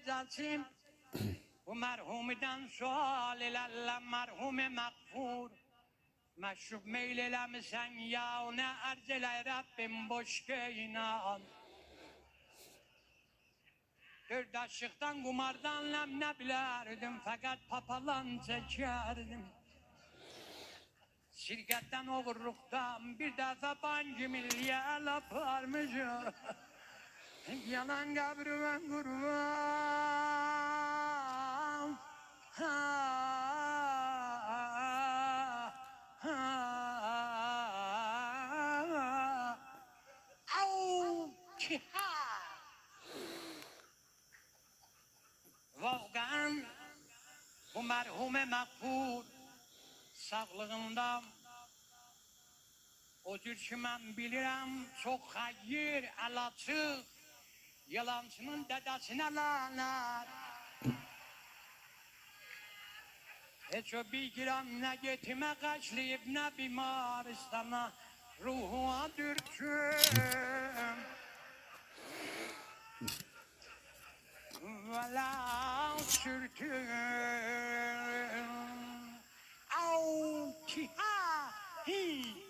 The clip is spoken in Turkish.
ricacıyım. Bu merhumiden sual ilerle merhume mağfur. Meşrub meylelemişsen ya ne ercele Rabbim boş inan. Dört aşıktan kumardan ne bilerdim fakat papalan çekerdim. Şirketten oğurluktan bir defa banki milliye laf varmışım. Yalan kabrime kurban. Au ki ha. Vagan bu merhume mağfur sağlığında o tür ki ben bilirim çok hayır alaçık yalancının dedesine lanet. Hiç o bir gram ne getime kaçlayıp ne bimar isteme ruhuma dürtüm. Vela sürtüm. Au ki ha hi.